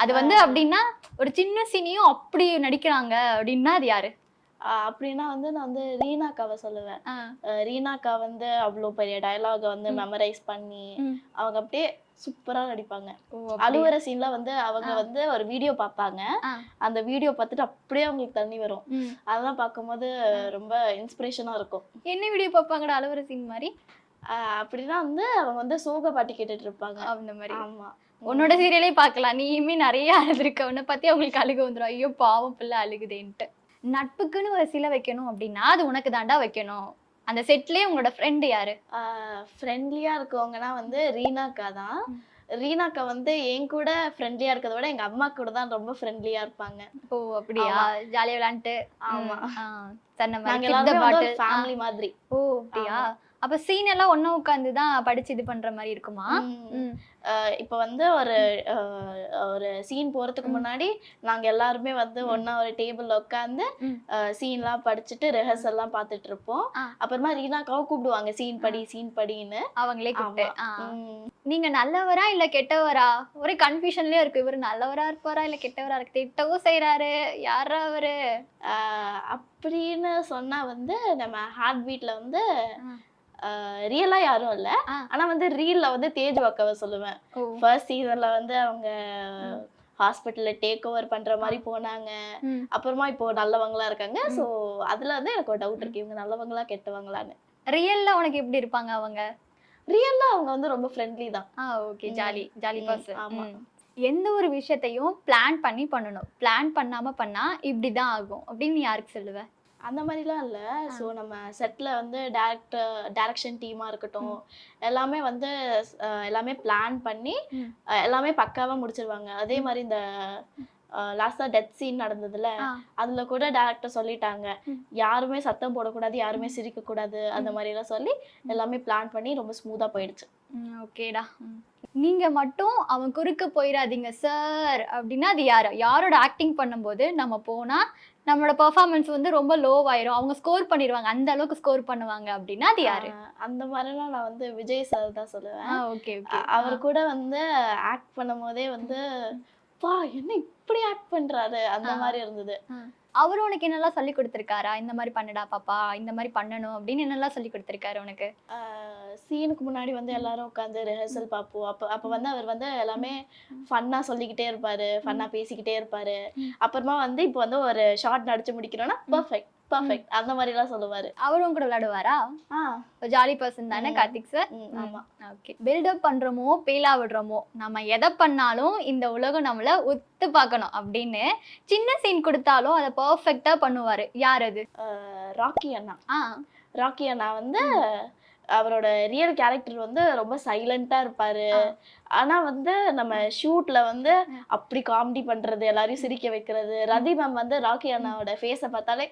அது வந்து அப்படின்னா ஒரு சின்ன சீனியும் அப்படி நடிக்கிறாங்க அப்படின்னா அது யாரு? அப்படின்னா வந்து நான் வந்து ரீனாக்காவை சொல்லுவேன். ரீனாக்கா வந்து அவ்வளோ பெரிய டயலாக வந்து மெமரைஸ் பண்ணி அவங்க அப்படியே சூப்பரா நடிப்பாங்க. அழுவுற சீன்ல வந்து அவங்க வந்து ஒரு வீடியோ பார்ப்பாங்க. அந்த வீடியோ பார்த்துட்டு அப்படியே அவங்களுக்கு தண்ணி வரும். அதெல்லாம் பார்க்கும்போது ரொம்ப இன்ஸ்பிரேஷனா இருக்கும். என்ன வீடியோ பார்ப்பாங்கடா அழுவுற சீன் மாதிரி? அப்படின்னா வந்து அவங்க வந்து சோக பாட்டு கேட்டுட்டு இருப்பாங்க அந்த மாதிரி. ஆமா. உன்னோட சீரியலே பார்க்கலாம், நீயுமே நிறைய அழுதுருக்க, உன்னை பத்தி அவங்களுக்கு அழுக வந்துடும், ஐயோ பாவம் பிள்ளை அழுகுதேன்ட்டு. நட்புக்குன்னு ஒரு சிலை வைக்கணும் அப்படின்னா அது உனக்கு தாண்டா வைக்கணும், அந்த செட்லயே உங்களோட ஃப்ரெண்ட் யாரு? ஃப்ரெண்ட்லியா இருக்கவங்கன்னா வந்து ரீனாக்கா தான். ரீனாக்கா வந்து என் கூட ஃப்ரெண்ட்லியா இருக்கிறத விட எங்க அம்மா கூட தான் ரொம்ப ஃப்ரெண்ட்லியா இருப்பாங்க. ஓ அப்படியா? ஜாலியா விளையாண்டு. ஆமா. சொன்ன நாங்க மாதிரி எல்லாருமே வந்து ஒரு பாட்டில். ஃபேமிலி மாதிரி. ஓ அப்படியா? அப்ப சீன் எல்லாம் ஒண்ணா உட்கார்ந்து தான் படிச்சு இது பண்ற மாதிரி இருக்குமா? ம். இப்ப வந்து ஒரு சீன் போறதுக்கு முன்னாடி நாங்க எல்லாருமே வந்து ஒண்ணா ஒரு டேபிள்ல உட்கார்ந்து சீன்லாம் படிச்சுட்டு ரிஹர்சல்லாம் பார்த்துட்டு இருப்போம். அப்புறமா ரீனாக்காவும் கூப்பிடுவாங்க சீன் படின்னு. அவங்களே கூப்பிட்டு. ம். நீங்க நல்லவரா இல்ல கெட்டவரா? ஒரே கன்ஃபியூஷன்லயே இருக்கு. இவரு நல்லவரா இருப்பாரா இல்ல கெட்டவரா இருக்கு? திட்டவும் செய்யறாரு. யாரா அவரு? அப்படின்னு சொன்னா வந்து நம்ம ஹார்ட் பீட்ல வந்து ரியலா யாரும் இல்ல. ஆனா வந்து ரீல்ல வந்து தேஜு அக்காவை சொல்லுவேன். ஃபர்ஸ்ட் சீசன்ல வந்து அவங்க ஹாஸ்பிட்டல்ல டேக் ஓவர் பண்ற மாதிரி போனாங்க. அப்புறமா இப்போ நல்லவங்களா இருக்காங்க. சோ அதுல வந்து எனக்கு ஒரு டவுட் இருக்கு, இவங்க நல்லவங்களா கெட்டவங்களான்னு. ரியல்ல உனக்கு எப்படி இருப்பாங்க அவங்க? ரியல்ல அவங்க வந்து ரொம்ப ஃப்ரெண்ட்லி தான். Okay, jolly person. ஆமா. எந்த ஒரு விஷயத்தையும் பிளான் பண்ணி பண்ணணும். பிளான் பண்ணாம பண்ணா இப்படிதான் ஆகும் அப்படின்னு யாருக்கு சொல்லுவ? அந்த மாதிரிலாம் இல்ல. ஸோ நம்ம செட்ல வந்து டைரக்ஷன் டீமா இருக்கட்டும், எல்லாமே வந்து எல்லாமே பிளான் பண்ணி எல்லாமே பக்காவா முடிச்சிருவாங்க. அதே மாதிரி இந்த லாஸ்டா டெத் சீன் நடந்ததுல, அதுல கூட டைரக்டர் சொல்லிட்டாங்க, யாருமே சத்தம் போடக்கூடாது, யாருமே சிரிக்க கூடாது, அந்த மாதிரி எல்லாம் சொல்லி எல்லாமே பிளான் பண்ணி ரொம்ப ஸ்மூத்தா போயிடுச்சு. ஓகேடா. நீங்க மட்டும் அவன் குறுக்க போயிடாதீங்க சார் அப்படின்னா அது யாரோட ஆக்டிங் பண்ணும்போது நம்ம போனா நம்மளோட பெர்ஃபார்மன்ஸ் வந்து ரொம்ப லோவாயிரும், அவங்க ஸ்கோர் பண்ணிடுவாங்க, அந்த அளவுக்கு ஸ்கோர் பண்ணுவாங்க அப்படின்னா அது யாரு? அந்த மாதிரிலாம் நான் வந்து விஜய் சார் தான் சொல்லுவேன். ஓகே. அவர் கூட வந்து ஆக்ட் பண்ணும் போதே வந்து வா என்ன இப்படி ஆக்ட் பண்றாரு அந்த மாதிரி இருந்தது. அவரு உனக்கு என்னெல்லாம் சொல்லி கொடுத்திருக்காரா? இந்த மாதிரி பண்ணுடா பாப்பா, இந்த மாதிரி பண்ணணும் அப்படின்னு என்னெல்லாம் சொல்லி கொடுத்திருக்காரு உனக்கு? சீனுக்கு முன்னாடி வந்து எல்லாரும் உட்காந்து ரிஹர்சல் பார்ப்போம். அப்ப வந்து அவர் வந்து எல்லாமே ஃபன்னா சொல்லிக்கிட்டே இருப்பாரு, ஃபன்னா பேசிக்கிட்டே இருப்பாரு. அப்புறமா வந்து இப்போ வந்து ஒரு ஷார்ட் நடிச்சு முடிக்கிறோம்னா பர்ஃபெக்ட் அந்த மாதிரி எல்லாம் சொல்லுவாரு. அவரும் கூட விளையாடுவாரா? ஜாலி பர்சன் தானே கார்த்திக் சார்? ஆமா. ஓகே. பில்டப் பண்றோமோ பேலா விடுறோமோ, நம்ம எதை பண்ணாலும் இந்த உலகம் நம்மள ஒத்து பார்க்கணும் அப்படின்னு சின்ன சீன் கொடுத்தாலும் அதை பர்ஃபெக்டா பண்ணுவாரு. யார் அது? ராக்கி அண்ணா. ராக்கி அண்ணா வந்து அவரோட ரியல் கேரக்டர் வந்து ரொம்ப சைலண்டா இருப்பாரு. ஆனா வந்து நம்ம ஷூட்ல வந்து அப்படி காமெடி பண்றது, எல்லாரையும் சிரிக்க வைக்கிறது. ரதி மேம் வந்து ராக்கி அண்ணாவோட ஃபேஸை பார்த்தாலே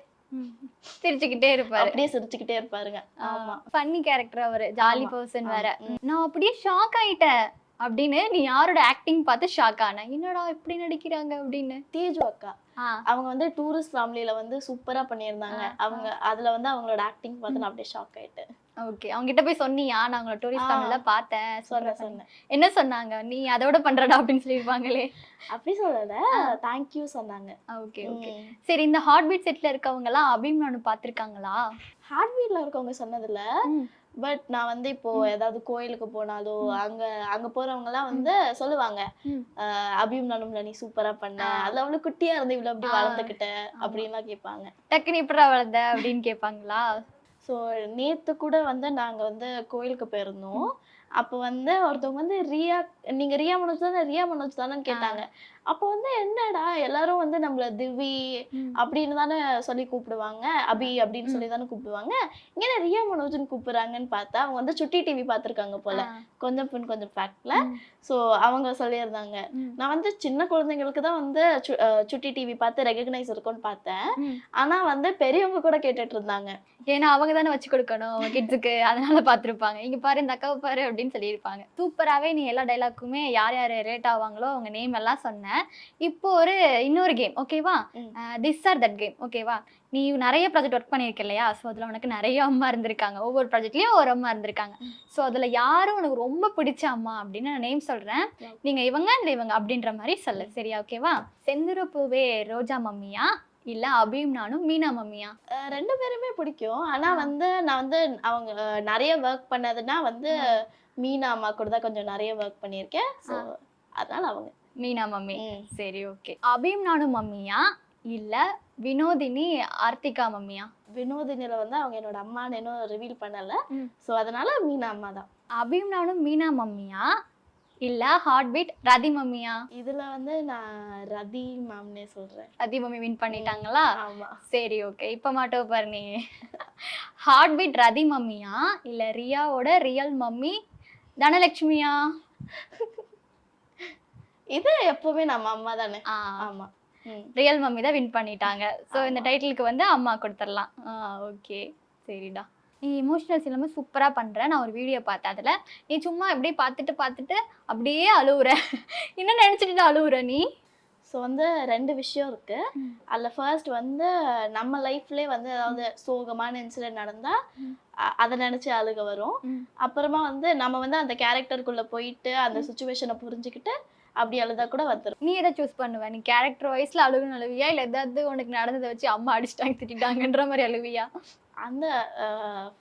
சிரிச்சுக்கிட்டே இருப்பாரு, அப்படியே சிரிச்சுக்கிட்டே இருப்பாருங்க. ஆமா, ஃபன்னி கேரக்டர் அவரு, ஜாலி பர்சன் வேற. நான் அப்படியே ஷாக் ஆயிட்டேன் அப்படின்னு நீ யாரோட ஆக்டிங் பார்த்து ஷாக் ஆன? என்னடா இப்படி நடிக்கிறாங்க அப்படின்னு? தேஜு அக்கா அவங்க வந்து டூரிஸ்ட் ஃபேமிலியில வந்து சூப்பரா பண்ணியிருந்தாங்க. அவங்க அதுல வந்து அவங்களோட ஆக்டிங் பார்த்து நான் அப்படியே ஷாக் ஆயிட்டேன். ஓகே. அவங்க கிட்ட போய் சொன்னியா நான் உங்களை டூரிஸ்ட் ஃபேமிலில பார்த்தேன்? சொன்னேன். என்ன சொன்னாங்க? நீ அதோட பண்றடா அப்படின்னு சொல்லிருப்பாங்களே. அப்படி சொல்லல, தேங்க்யூ சொன்னாங்க. ஓகே. சரி, இந்த ஹார்ட் பீட் செட்ல இருக்கவங்க எல்லாம் அபிமானு பாத்திருக்காங்களா? ஹார்ட் பீட்ல இருக்கவங்க சொன்னதில்ல. பட் நான் வந்து இப்போ ஏதாவது கோயிலுக்கு போனாலோ அங்க போறவங்க எல்லாம் வந்து சொல்லுவாங்க, அபியும் நானும் நீ சூப்பரா பண்ண, அதுல அவ்வளவு குட்டியா இருந்து இவ்வளவு அப்படி வளர்ந்துக்கிட்ட அப்படின்லாம் கேட்பாங்க. டக்குனு இப்படா வளர்ந்த அப்படின்னு கேட்பாங்களா? ஸோ நேத்து கூட வந்து நாங்க வந்து கோயிலுக்கு போயிருந்தோம். அப்போ வந்து ஒருத்தவங்க வந்து நீங்க ரியா மனோஜ் தானே கேட்டாங்க. அப்போ வந்து என்னடா எல்லாரும் வந்து நம்மள திவி அப்படின்னு தானே சொல்லி கூப்பிடுவாங்க, அபி அப்படின்னு சொல்லி தானே கூப்பிடுவாங்க, இங்க ரியா மனோஜ்னு கூப்பிடுறாங்கன்னு பார்த்தா அவங்க வந்து சுட்டி டிவி பார்த்துருக்காங்க போல, கொஞ்சம் ஃபேக்ட்ல. ஸோ அவங்க சொல்லியிருந்தாங்க, நான் வந்து சின்ன குழந்தைங்களுக்கு தான் வந்து சுட்டி டிவி பார்த்து ரெகக்னைஸ் இருக்கும்னு பார்த்தேன், ஆனா வந்து பெரியவங்க கூட கேட்டுட்டு இருந்தாங்க. ஏன்னா அவங்க தானே வச்சு கொடுக்கணும் கிட்ஸுக்கு, அதனால பார்த்துருப்பாங்க. இங்க பாரு இந்த அக்காவை பாரு அப்படின்னு சொல்லியிருப்பாங்க. சூப்பராகவே நீ எல்லா டைலாக்குமே யார் யார் ரேட் ஆவாங்களோ அவங்க நேம் எல்லாம் சொன்ன. இப்போ இன்னொரு கேம் ஓகேவா? திஸ் ஆர் தட் கேம் ஓகேவா? நீ நிறைய ப்ராஜெக்ட் ஒர்க் பண்ணியிருக்க இல்லையா? ஸோ அதில் உனக்கு நிறைய அம்மா இருந்திருக்காங்க, ஒவ்வொரு ப்ராஜெக்ட்லேயும் ஒரு அம்மா இருந்திருக்காங்க. ஸோ அதில் யாரும் உனக்கு ரொம்ப பிடிச்ச அம்மா அப்படின்னு நான் நேம் சொல்கிறேன், நீங்கள் இவங்க இல்லை இவங்க அப்படின்ற மாதிரி சொல்லு, சரியா? ஓகேவா? செந்துரப்பூவே ரோஜா மம்மியா இல்லை அபியும் நானும் மீனா மம்மியா? ரெண்டு பேருமே பிடிக்கும். ஆனா வந்து நான் வந்து அவங்க நிறைய ஒர்க் பண்ணதுன்னா வந்து மீனா அம்மா கூட தான் கொஞ்சம் நிறைய ஒர்க் பண்ணியிருக்கேன். ஸோ அதனால அவங்க மீனா மம்மி. சரி, ஓகே. அபியும் நானும் மம்மியா இல்ல வினோதினி ஆர்த்திகா மம்மியா? வினோதினில வந்து அவங்க என்னோட அம்மான்னு இன்னும் ரிவீல் பண்ணல. ஸோ அதனால மீனா அம்மா தான். அபியும் நானும் மீனா மம்மியா இல்ல ஹார்ட் பீட் ரதி மம்மியா? இதுல வந்து நான் ரதி மேம்னே சொல்றேன். ரதி மம்மி வின் பண்ணிட்டாங்களா? ஆமா. சரி ஓகே, இப்ப மாட்டோம் பாரு நீ. ஹார்ட் பீட் ரதி மம்மியா இல்ல ரியாவோட ரியல் மம்மி தனலட்சுமியா? இது எப்பவுமே நம்ம அம்மா தானே. ஆமா. ரியல் மம்மி தான் வின் பண்ணிட்டாங்க. ஸோ இந்த டைட்டிலுக்கு வந்து அம்மா கொடுத்துடலாம். ஓகே சரிடா. நீ எமோஷனல் சிலமே சூப்பராக பண்ணுற. நான் ஒரு வீடியோ பார்த்தேன், அதில் நீ சும்மா அப்படியே பார்த்துட்டு அப்படியே அழுவுற. என்ன நினச்சிட்டு அழுவுற நீ? ஸோ வந்து 2 விஷயம் இருக்கு. அதில் ஃபர்ஸ்ட் வந்து நம்ம லைஃப்லேயே வந்து ஏதாவது சோகமான இன்சிடென்ட் நடந்தால் அதை நினச்சி அழுக வரும். அப்புறமா வந்து நம்ம வந்து அந்த கேரக்டருக்குள்ளே போயிட்டு அந்த சுச்சுவேஷனை புரிஞ்சுக்கிட்டு அப்படி அழுதா கூட வந்துடும். நீ எதை சூஸ் பண்ணுவ? நீ கேரக்டர் வைஸ்ல அழுகுன்னு அழுவியா இல்லை ஏதாவது உனக்கு நடந்ததை வச்சு அம்மா அடிச்சிட்டாங்க திட்டாங்கன்ற மாதிரி அழுவியா? அந்த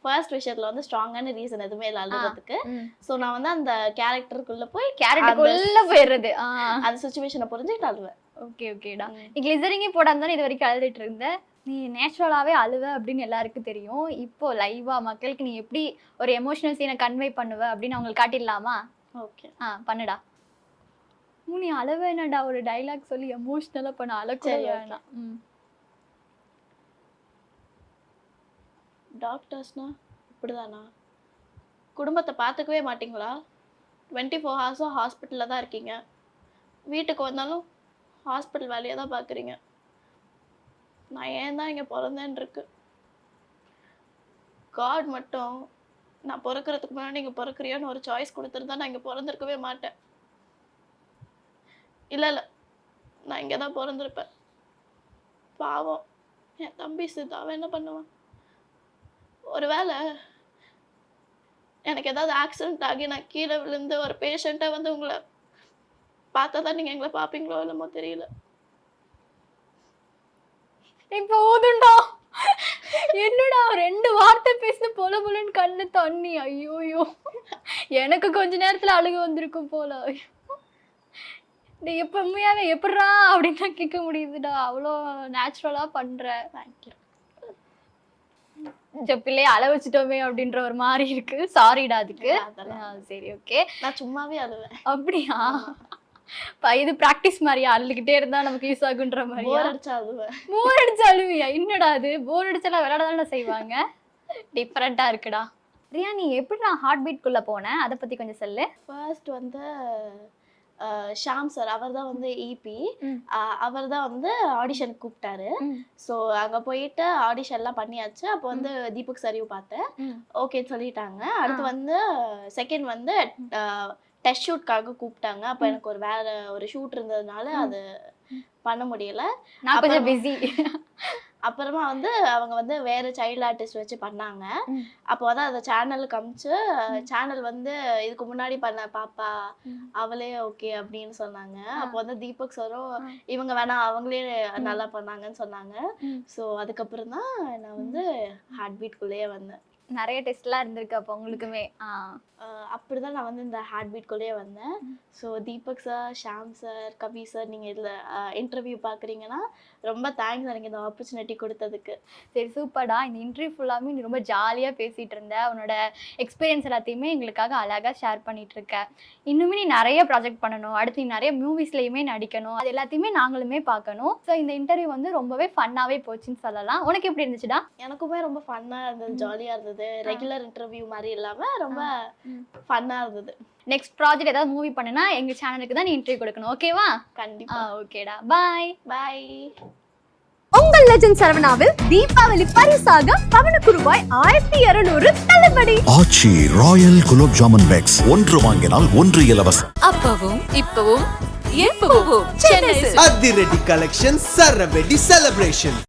ஃபர்ஸ்ட் விஷயத்துல வந்து ஸ்ட்ராங்கான ரீசன் எதுவுமே இல்லை அழுகிறதுக்கு. ஸோ நான் வந்து அந்த கேரக்டருக்குள்ள போய் கேரக்டருக்குள்ள போயிடுறது, அந்த சுச்சுவேஷனை புரிஞ்சுக்கிட்டு அழுவேன். ஓகே ஓகேடா. நீ கிளிசரிங்கே போடாம தானே இது வரைக்கும் அழுதுட்டு இருந்த. நீ நேச்சுரலாகவே அழுவ அப்படின்னு எல்லாருக்கும் தெரியும். இப்போ லைவா மக்களுக்கு நீ எப்படி ஒரு எமோஷனல் சீனை கன்வே பண்ணுவ அப்படின்னு அவங்களுக்கு காட்டிடலாமா? ஓகே பண்ணுடா. நீ அழவேனடா, ஒரு டைலாக் சொல்லி எமோஷனலா பண்ண. அழக்கூட வேணாம். டாக்டர்ஸ்னா இப்படிதானா? குடும்பத்தை பார்த்துக்கவே மாட்டீங்களா? 24 ஹவர்ஸும் ஹாஸ்பிட்டலில் தான் இருக்கீங்க. வீட்டுக்கு வந்தாலும் ஹாஸ்பிட்டல் வேலையை தான் பார்க்குறீங்க. நான் ஏன் தான் இங்கே பிறந்தேன்னு இருக்கு. காட் மட்டும் நான் பிறக்கிறதுக்கு முன்னாடி இங்கே பிறக்கிறியோன்னு ஒரு சாய்ஸ் கொடுத்துருந்தா நான் இங்கே பிறந்திருக்கவே மாட்டேன். இல்லை நான் இங்கே தான் பிறந்திருப்பேன். பாவம் என் தம்பி சித்தாவை என்ன பண்ணுவான்? ஒருவேளை எனக்கு ஏதாவது ஆக்சிடென்ட் ஆகி நான் கீழே விழுந்து ஒரு பேஷண்ட்டை வந்து உங்களை பார்த்தா தான் நீங்கள் எங்களை பார்ப்பீங்களோ இல்லமோ தெரியல. இப்போ ஓதுண்டா. என்னடா 2 வார்த்தை பேசின போலன்னு கண்ணு தண்ணி. ஐயோயோ, எனக்கு கொஞ்ச நேரத்துல அழுக வந்திருக்கும் போல. நீ எப்ப உண்மையாவே எப்படிரா அப்படின்னு தான் கேட்க முடியுதுடா. அவ்வளோ நேச்சுரலா பண்ற. தேங்க்யூ. பிள்ளைய அழ வச்சுட்டோமே அப்படின்ற ஒரு மாதிரி இருக்கு. சாரிடா அதுக்கு. சரி ஓகே. நான் சும்மாவே அழுவேன். அப்படியா? இது பிராக்டிஸ் மாதிரியா? அழுதுகிட்டே இருந்தா நமக்கு யூஸ் ஆகுன்ற மாதிரி. போர் அடிச்சா அழுவேன். போர் அடிச்சா அழுவியா? என்னடா அது, போர் அடிச்செல்லாம் விளையாட தானே செய்வாங்க. டிஃப்ரெண்டா இருக்குடா. ரியா, நீ எப்படி நான் ஹார்ட் பீட் குள்ள போனேன் அதை பத்தி கொஞ்சம் சொல்லு. ஃபர்ஸ்ட் வந்து ஷாம் சார், அவர் தான் வந்து இபி, அவர் தான் வந்து ஆடிஷனுக்கு கூப்பிட்டாரு. ஸோ அங்கே போயிட்டு ஆடிஷன்லாம் பண்ணியாச்சு. அப்போ வந்து தீபக் சரியும் பார்த்தேன், ஓகேன்னு சொல்லிட்டாங்க. அடுத்து வந்து செகண்ட் வந்து டெஸ்ட் ஷூட்காக கூப்பிட்டாங்க. அப்போ எனக்கு ஒரு ஷூட் இருந்ததுனால அது பண்ண முடியல. நான் கொஞ்சம் பிஸி. அப்புறமா வந்து அவங்க வந்து வேற சைல்டு ஆர்டிஸ்ட் வச்சு பண்ணாங்க. அப்போ வந்து அதை சேனலுக்கு அமிச்சு, சேனல் வந்து இதுக்கு முன்னாடி பண்ண பாப்பா அவளே ஓகே அப்படின்னு சொன்னாங்க. அப்போ வந்து தீபக் சாரும் இவங்க வேணா அவங்களே நல்லா பண்ணாங்கன்னு சொன்னாங்க. ஸோ அதுக்கப்புறம் தான் நான் வந்து ஹார்ட் பீட்குள்ளேயே வந்தேன். நிறைய டெஸ்ட்லாம் இருந்திருக்கு அப்போ உங்களுக்குமே? அப்படிதான் நான் வந்து இந்த ஹார்ட் பீட்குள்ளேயே வந்தேன். So Deepak sir, Sham sir, Kavi sir, நீங்கள் இதில் இன்டர்வியூ பார்க்குறீங்கன்னா ரொம்ப தேங்க்ஸ் எனக்கு இந்த ஆப்பர்ச்சுனிட்டி கொடுத்ததுக்கு. சரி சூப்பர்டா. இந்த இன்டர்வியூ ஃபுல்லாமே நீ ரொம்ப ஜாலியாக பேசிகிட்டு இருந்த. உன்னோட எக்ஸ்பீரியன்ஸ் எல்லாத்தையுமே எங்களுக்காக அழகாக ஷேர் பண்ணிட்டு இருக்க. இன்னுமே நீ நிறைய ப்ராஜெக்ட் பண்ணணும், அடுத்து நீ நிறைய மூவிஸ்லையுமே நடிக்கணும், அது எல்லாத்தையுமே நாங்களுமே பார்க்கணும். ஸோ இந்த இன்டர்வியூ வந்து ரொம்பவே ஃபன்னாகவே போச்சுன்னு சொல்லலாம். உனக்கு எப்படி இருந்துச்சுடா? எனக்குமே ரொம்ப ஃபன்னாக இருந்தது, ஜாலியாக இருந்தது. ரெகுலர் இன்டர்வியூ மாதிரி இல்லாமல் ரொம்ப ஃபன்னாக இருந்தது. நெக்ஸ்ட் ப்ராஜெக்ட் ஏதாவது மூவி பண்ணுனா எங்கள் சேனலுக்கு தான் நீ இன்டர்வியூ கொடுக்கணும், ஓகேவா? கண்டிப்பாக. ஓகேடா, பாய். பாய். உங்கள் லெஜண்ட் சரவணாவில் தீபாவளி பரிசாக பவனுக்கு ரூபாய் 1200 தள்ளுபடி. ஆச்சி ராயல் குலோப் ஜாமுன் பேக்ஸ், 1 வாங்கினால் 1 இலவசம். அப்பவும் இப்பவும் எப்பவும் சென்னை அதிரடி கலெக்ஷன் சரவெடி செலிப்ரேஷன்.